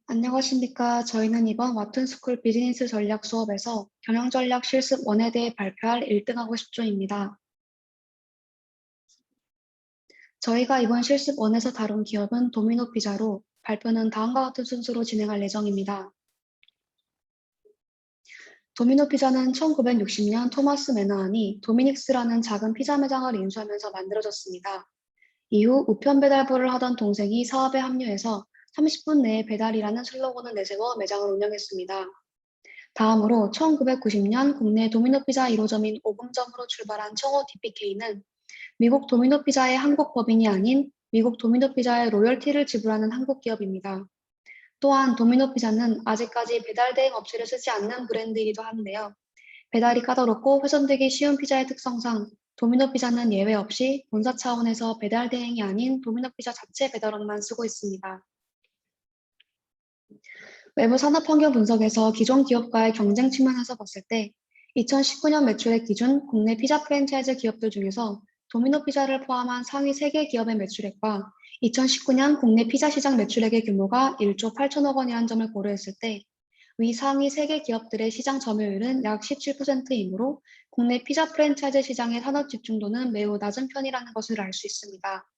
안녕하십니까. 저희는 이번 와튼스쿨 비즈니스 전략 수업에서 경영전략 실습 1에 대해 발표할 1등하고 10조입니다. 저희가 이번 실습 1에서 다룬 기업은 도미노 피자로 발표는 다음과 같은 순서로 진행할 예정입니다. 도미노 피자는 1960년 토마스 매너한이 도미닉스라는 작은 피자 매장을 인수하면서 만들어졌습니다. 이후 우편 배달부를 하던 동생이 사업에 합류해서 30분 내에 배달이라는 슬로건을 내세워 매장을 운영했습니다. 다음으로 1990년 국내 도미노 피자 1호점인 오금점으로 출발한 청호 DPK는 미국 도미노 피자의 한국 법인이 아닌 미국 도미노 피자의 로열티를 지불하는 한국 기업입니다. 또한 도미노 피자는 아직까지 배달 대행 업체를 쓰지 않는 브랜드이기도 한데요. 배달이 까다롭고 훼손되기 쉬운 피자의 특성상 도미노 피자는 예외 없이 본사 차원에서 배달 대행이 아닌 도미노 피자 자체 배달원만 쓰고 있습니다. 외부 산업 환경 분석에서 기존 기업과의 경쟁 측면에서 봤을 때 2019년 매출액 기준 국내 피자 프랜차이즈 기업들 중에서 도미노 피자를 포함한 상위 3개 기업의 매출액과 2019년 국내 피자 시장 매출액의 규모가 1조 8천억 원이라는 점을 고려했을 때 위 상위 3개 기업들의 시장 점유율은 약 17%이므로 국내 피자 프랜차이즈 시장의 산업 집중도는 매우 낮은 편이라는 것을 알 수 있습니다.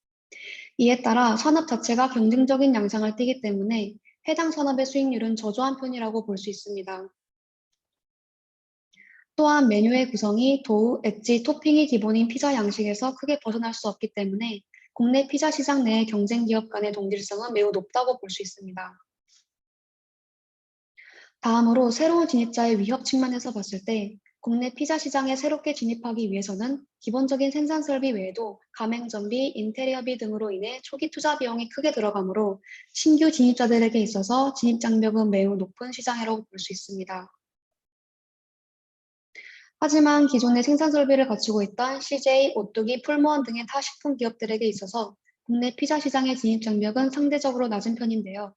이에 따라 산업 자체가 경쟁적인 양상을 띠기 때문에 해당 산업의 수익률은 저조한 편이라고 볼 수 있습니다. 또한 메뉴의 구성이 도우, 엣지, 토핑이 기본인 피자 양식에서 크게 벗어날 수 없기 때문에 국내 피자 시장 내 경쟁 기업 간의 동질성은 매우 높다고 볼 수 있습니다. 다음으로 새로운 진입자의 위협 측면에서 봤을 때 국내 피자 시장에 새롭게 진입하기 위해서는 기본적인 생산 설비 외에도 가맹점비, 인테리어비 등으로 인해 초기 투자 비용이 크게 들어가므로 신규 진입자들에게 있어서 진입 장벽은 매우 높은 시장이라고 볼 수 있습니다. 하지만 기존의 생산 설비를 갖추고 있던 CJ, 오뚜기, 풀무원 등의 타 식품 기업들에게 있어서 국내 피자 시장의 진입 장벽은 상대적으로 낮은 편인데요.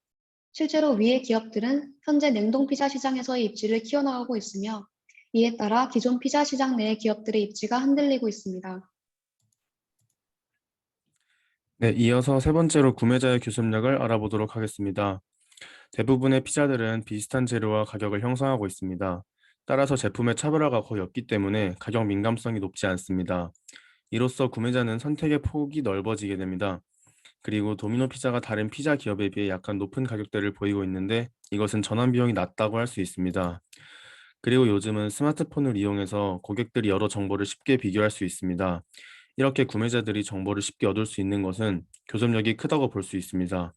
실제로 위의 기업들은 현재 냉동 피자 시장에서의 입지를 키워나가고 있으며 이에 따라 기존 피자 시장 내의 기업들의 입지가 흔들리고 있습니다. 네, 이어서 세 번째로 구매자의 교섭력을 알아보도록 하겠습니다. 대부분의 피자들은 비슷한 재료와 가격을 형성하고 있습니다. 따라서 제품의 차별화가 거의 없기 때문에 가격 민감성이 높지 않습니다. 이로써 구매자는 선택의 폭이 넓어지게 됩니다. 그리고 도미노 피자가 다른 피자 기업에 비해 약간 높은 가격대를 보이고 있는데 이것은 전환 비용이 낮다고 할 수 있습니다. 그리고 요즘은 스마트폰을 이용해서 고객들이 여러 정보를 쉽게 비교할 수 있습니다. 이렇게 구매자들이 정보를 쉽게 얻을 수 있는 것은 교섭력이 크다고 볼 수 있습니다.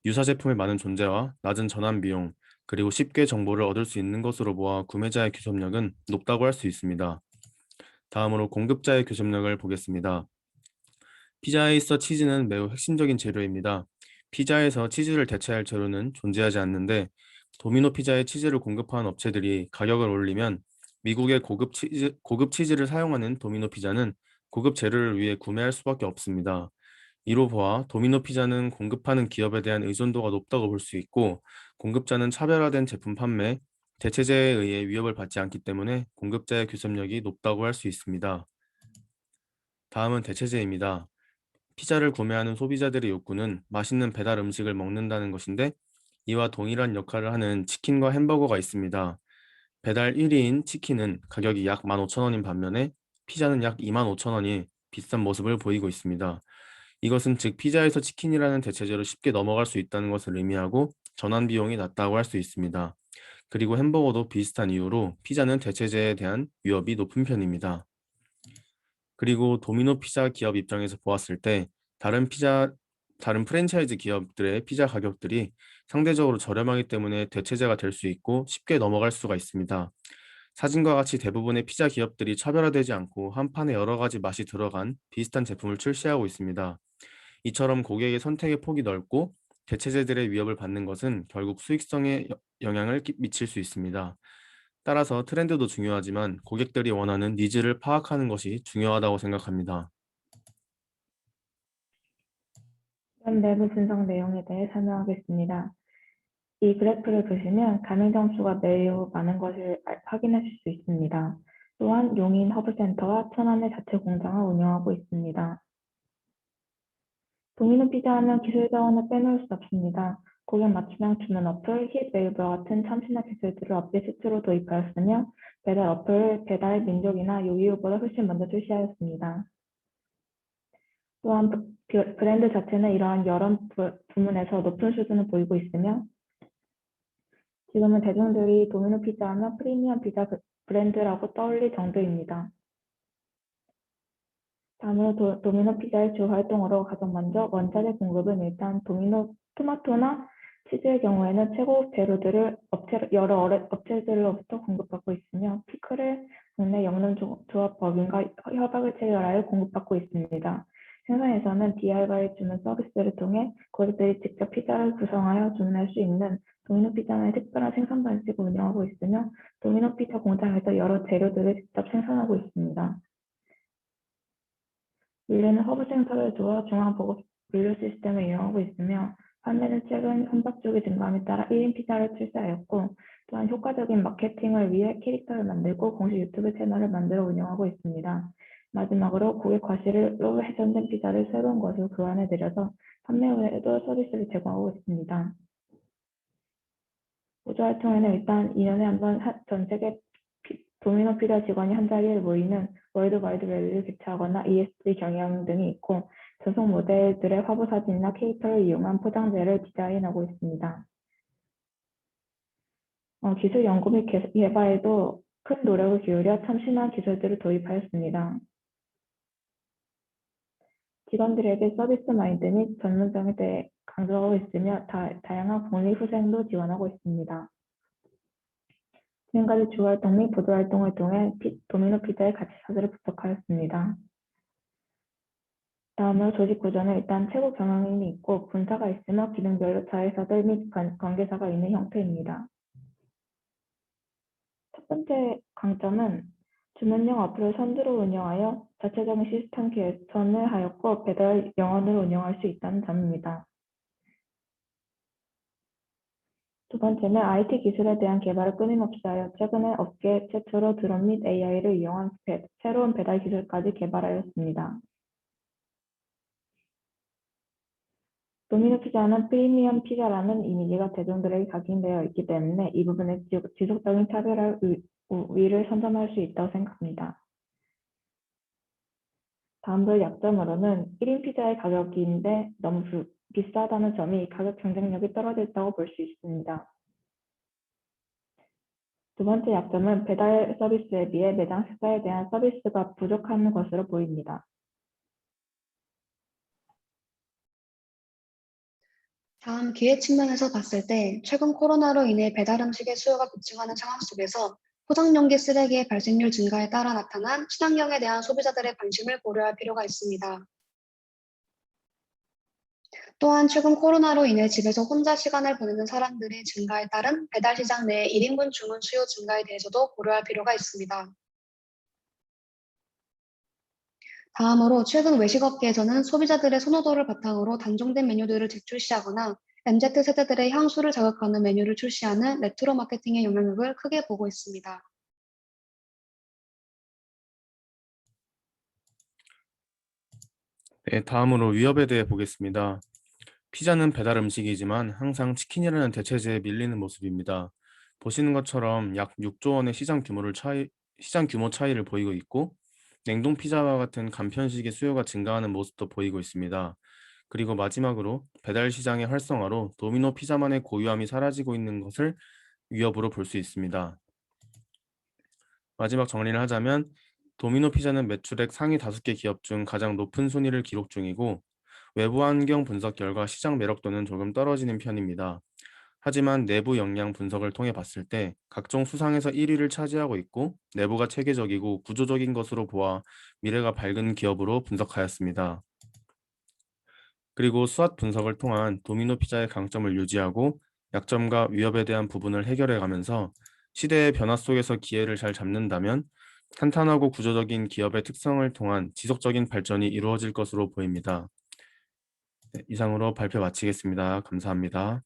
유사 제품의 많은 존재와 낮은 전환 비용, 그리고 쉽게 정보를 얻을 수 있는 것으로 모아 구매자의 교섭력은 높다고 할 수 있습니다. 다음으로 공급자의 교섭력을 보겠습니다. 피자에 있어 치즈는 매우 핵심적인 재료입니다. 피자에서 치즈를 대체할 재료는 존재하지 않는데 도미노 피자에 치즈를 공급하는 업체들이 가격을 올리면 미국의 고급 치즈를 사용하는 도미노 피자는 고급 재료를 위해 구매할 수밖에 없습니다. 이로 보아 도미노 피자는 공급하는 기업에 대한 의존도가 높다고 볼 수 있고 공급자는 차별화된 제품 판매, 대체제에 의해 위협을 받지 않기 때문에 공급자의 교섭력이 높다고 할 수 있습니다. 다음은 대체제입니다. 피자를 구매하는 소비자들의 욕구는 맛있는 배달 음식을 먹는다는 것인데 이와 동일한 역할을 하는 치킨과 햄버거가 있습니다. 배달 1위인 치킨은 가격이 약 15,000원인 반면에 피자는 약 25,000원이 비싼 모습을 보이고 있습니다. 이것은 즉 피자에서 치킨이라는 대체제로 쉽게 넘어갈 수 있다는 것을 의미하고 전환 비용이 낮다고 할 수 있습니다. 그리고 햄버거도 비슷한 이유로 피자는 대체제에 대한 위협이 높은 편입니다. 그리고 도미노 피자 기업 입장에서 보았을 때 다른 피자 다른 프랜차이즈 기업들의 피자 가격들이 상대적으로 저렴하기 때문에 대체제가 될 수 있고 쉽게 넘어갈 수가 있습니다. 사진과 같이 대부분의 피자 기업들이 차별화되지 않고 한 판에 여러 가지 맛이 들어간 비슷한 제품을 출시하고 있습니다. 이처럼 고객의 선택의 폭이 넓고 대체제들의 위협을 받는 것은 결국 수익성에 영향을 미칠 수 있습니다. 따라서 트렌드도 중요하지만 고객들이 원하는 니즈를 파악하는 것이 중요하다고 생각합니다. 이런 내부 분석 내용에 대해 설명하겠습니다. 이 그래프를 보시면 가맹점 수가 매우 많은 것을 확인하실 수 있습니다. 또한 용인 허브센터와 천안의 자체 공장을 운영하고 있습니다. 도미노 피자 하면 기술 자원을 빼놓을 수 없습니다. 고객 맞춤형 주문 어플, 힙 웨이브와 같은 참신한 기술들을 업계 최초로 도입하였으며 배달 어플, 배달 민족이나 요기요보다 훨씬 먼저 출시하였습니다. 또한 브랜드 자체는 이러한 여러 부문에서 높은 수준을 보이고 있으며 지금은 대중들이 도미노 피자하면 프리미엄 피자 브랜드라고 떠올릴 정도입니다. 다음으로 도미노 피자의 주 활동으로 가장 먼저 원자재 공급은 일단 토마토나 치즈의 경우에는 최고 재료들을 여러 업체들로부터 공급받고 있으며 피클을 국내 영농조합법인과 협약을 체결하여 공급받고 있습니다. 생산에서는 DIY 주문 서비스를 통해 고객들이 직접 피자를 구성하여 주문할 수 있는 도미노 피자의 특별한 생산 방식을 운영하고 있으며 도미노 피자 공장에서 여러 재료들을 직접 생산하고 있습니다. 밀리는 허브 생산을 도와 중앙 보급 분류 시스템을 이용하고 있으며 판매는 최근 혼밥족의 증감에 따라 1인 피자를 출시하였고 또한 효과적인 마케팅을 위해 캐릭터를 만들고 공식 유튜브 채널을 만들어 운영하고 있습니다. 마지막으로 고객 과실로 훼손된 피자를 새로운 것으로 교환해 드려서 판매 후에도 서비스를 제공하고 있습니다. 보조 활동에는 일단 2년에 한 번 전 세계 도미노 피자 직원이 한 자리에 모이는 월드와이드 랠리를 개최하거나 ESG 경영 등이 있고 전속 모델들의 화보 사진이나 캐릭터를 이용한 포장재를 디자인하고 있습니다. 기술 연구 및 개발에도 큰 노력을 기울여 참신한 기술들을 도입하였습니다. 직원들에게 서비스 마인드 및 전문성에 대해 강조하고 있으며 다양한 복리후생도 지원하고 있습니다. 지금까지 주활동 및 보조활동을 통해 도미노 피자의 가치사슬을 분석하였습니다. 다음으로 조직 구조는 일단 최고 경영인이 있고 분사가 있으며 기능별로 자회사들 및 관계사가 있는 형태입니다. 첫 번째 강점은 주문형 어플을 선두로 운영하여 자체적인 시스템 개선을 하였고 배달 영원으로 운영할 수 있다는 점입니다. 두 번째는 IT 기술에 대한 개발을 끊임없이 하여 최근에 업계 최초로 드론 및 AI를 이용한 새로운 배달 기술까지 개발하였습니다. 도미노 피자는 프리미엄 피자라는 이미지가 대중들에게 각인되어 있기 때문에 이 부분에 지속적인 차별화 우위를 선점할 수 있다고 생각합니다. 다음으로 약점으로는 1인 피자의 가격인데 너무 비싸다는 점이 가격 경쟁력이 떨어졌다고 볼 수 있습니다. 두 번째 약점은 배달 서비스에 비해 매장 식사에 대한 서비스가 부족한 것으로 보입니다. 다음 기회 측면에서 봤을 때 최근 코로나로 인해 배달 음식의 수요가 급증하는 상황 속에서 포장용기 쓰레기의 발생률 증가에 따라 나타난 친환경에 대한 소비자들의 관심을 고려할 필요가 있습니다. 또한 최근 코로나로 인해 집에서 혼자 시간을 보내는 사람들의 증가에 따른 배달 시장 내 1인분 주문 수요 증가에 대해서도 고려할 필요가 있습니다. 다음으로 최근 외식업계에서는 소비자들의 선호도를 바탕으로 단종된 메뉴들을 재출시하거나 MZ세대들의 향수를 자극하는 메뉴를 출시하는 레트로 마케팅의 영향력을 크게 보고 있습니다. 네, 다음으로 위협에 대해 보겠습니다. 피자는 배달 음식이지만 항상 치킨이라는 대체제에 밀리는 모습입니다. 보시는 것처럼 약 6조 원의 시장 규모 차이를 보이고 있고 냉동 피자와 같은 간편식의 수요가 증가하는 모습도 보이고 있습니다. 그리고 마지막으로 배달 시장의 활성화로 도미노 피자만의 고유함이 사라지고 있는 것을 위협으로 볼 수 있습니다. 마지막 정리를 하자면 도미노 피자는 매출액 상위 5개 기업 중 가장 높은 순위를 기록 중이고 외부 환경 분석 결과 시장 매력도는 조금 떨어지는 편입니다. 하지만 내부 역량 분석을 통해 봤을 때 각종 수상에서 1위를 차지하고 있고 내부가 체계적이고 구조적인 것으로 보아 미래가 밝은 기업으로 분석하였습니다. 그리고 수학 분석을 통한 도미노 피자의 강점을 유지하고 약점과 위협에 대한 부분을 해결해 가면서 시대의 변화 속에서 기회를 잘 잡는다면 탄탄하고 구조적인 기업의 특성을 통한 지속적인 발전이 이루어질 것으로 보입니다. 네, 이상으로 발표 마치겠습니다. 감사합니다.